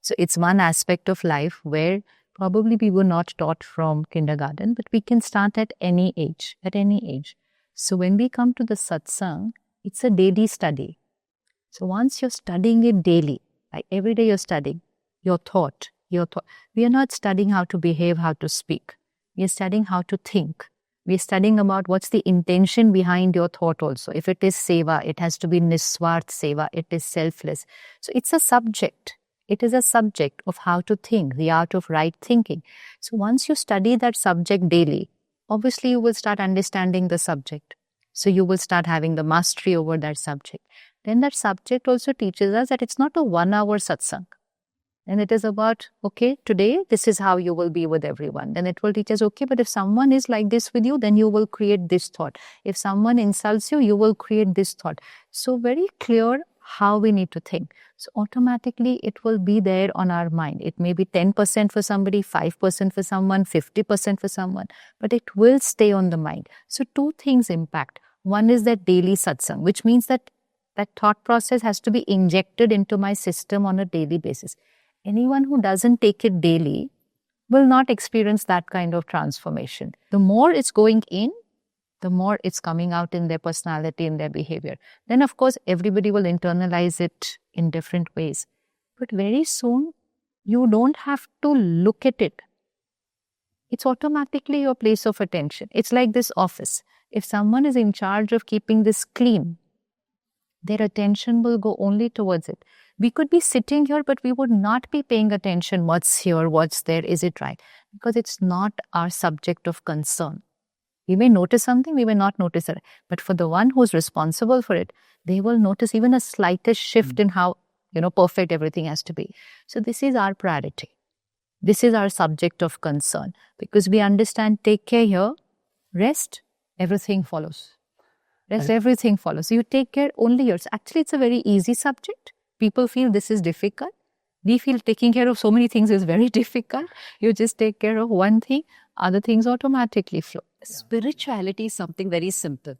So it's one aspect of life where probably we were not taught from kindergarten, but we can start at any age, So when we come to the satsang, it's a daily study. So once you're studying it daily, like every day you're studying, your thought. We are not studying how to behave, how to speak. We are studying how to think. We are studying about what's the intention behind your thought also. If it is seva, it has to be niswart seva, it is selfless. So it's a subject. It is a subject of how to think, the art of right thinking. So once you study that subject daily, obviously you will start understanding the subject. So you will start having the mastery over that subject. Then that subject also teaches us that it's not a 1 hour satsang. And it is about, okay, today this is how you will be with everyone. Then it will teach us, okay, but if someone is like this with you, then you will create this thought. If someone insults you, you will create this thought. So very clear how we need to think. So automatically it will be there on our mind. It may be 10% for somebody, 5% for someone, 50% for someone, but it will stay on the mind. So two things impact. One is that daily satsang, which means that thought process has to be injected into my system on a daily basis. Anyone who doesn't take it daily will not experience that kind of transformation. The more it's going in, the more it's coming out in their personality, in their behavior. Then, of course, everybody will internalize it in different ways. But very soon, you don't have to look at it. It's automatically your place of attention. It's like this office. If someone is in charge of keeping this clean, their attention will go only towards it. We could be sitting here, but we would not be paying attention. What's here? What's there? Is it right? Because it's not our subject of concern. We may notice something, we may not notice it. But for the one who's responsible for it, they will notice even a slightest shift in how, perfect everything has to be. So this is our priority. This is our subject of concern. Because we understand, take care here, rest, everything follows. Everything follows. You take care only yours. Actually, it's a very easy subject. People feel this is difficult. We feel taking care of so many things is very difficult. You just take care of one thing, other things automatically flow. Spirituality is something very simple.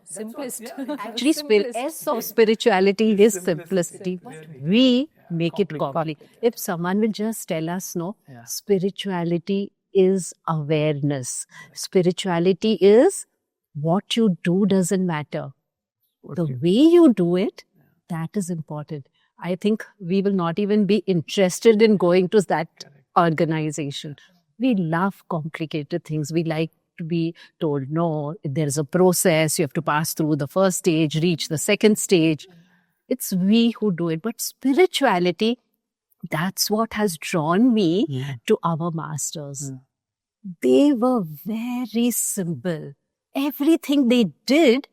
Simplest. Actually, S of spirituality is simplicity. But we make it complicated. If someone will just tell us, no, spirituality is awareness. Spirituality is what you do doesn't matter. The way you do it, that is important. I think we will not even be interested in going to that organization. We love complicated things. We like to be told, no, there's a process. You have to pass through the first stage, reach the second stage. It's we who do it. But spirituality, that's what has drawn me to our masters. They were very simple. Everything they did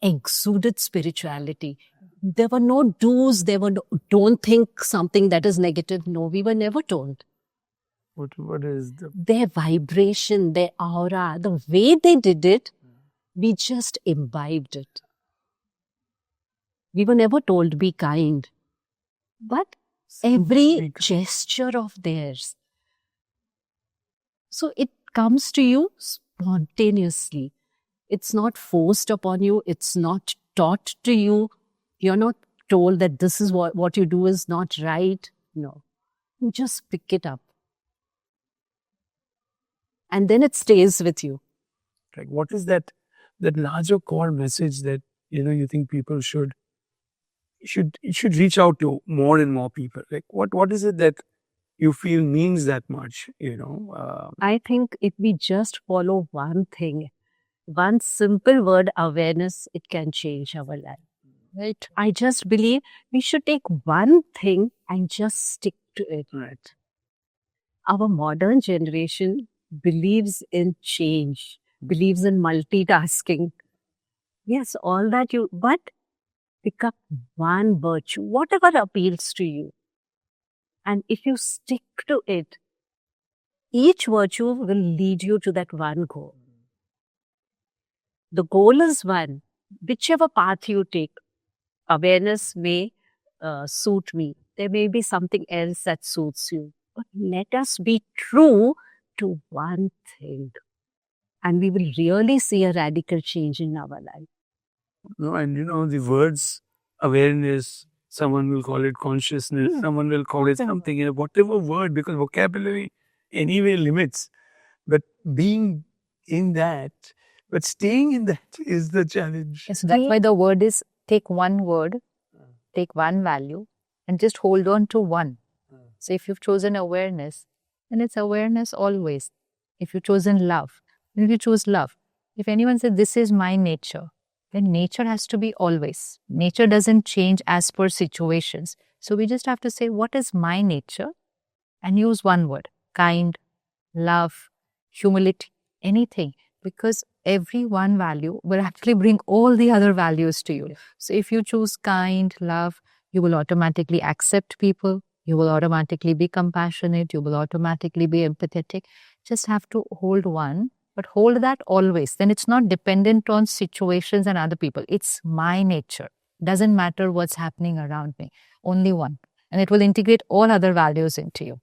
exuded spirituality. There were no do's, don't think something that is negative. No, we were never told. What is their vibration, their aura, the way they did it, we just imbibed it. We were never told be kind. But every gesture of theirs. So it comes to you spontaneously. It's not forced upon you. It's not taught to you. You're not told that this is what you do is not right. No. You just pick it up. And then it stays with you. Like, what is that larger core message that, you think people should reach out to more and more people? Like, what is it that you feel means that much, I think if we just follow one thing, one simple word, awareness, it can change our life. Right? I just believe we should take one thing and just stick to it. Right. Our modern generation believes in change, believes in multitasking. Yes, all that but pick up one virtue, whatever appeals to you. And if you stick to it, each virtue will lead you to that one goal. The goal is one. Whichever path you take, awareness may suit me. There may be something else that suits you. But let us be true to one thing. And we will really see a radical change in our life. No, and the words awareness, Someone will call it consciousness. Someone will call it something, whatever word, because vocabulary anyway limits. But being in that, but staying in that is the challenge. Yes, that's why the word is take one word, take one value, and just hold on to one. So if you've chosen awareness, then it's awareness always. If you've chosen love, then if you choose love. If anyone says this is my nature, then nature has to be always. Nature doesn't change as per situations. So we just have to say, what is my nature? And use one word: kind, love, humility, anything. Because every one value will actually bring all the other values to you. So if you choose kind, love, you will automatically accept people. You will automatically be compassionate. You will automatically be empathetic. Just have to hold one, but hold that always. Then it's not dependent on situations and other people. It's my nature. Doesn't matter what's happening around me. Only one. And it will integrate all other values into you.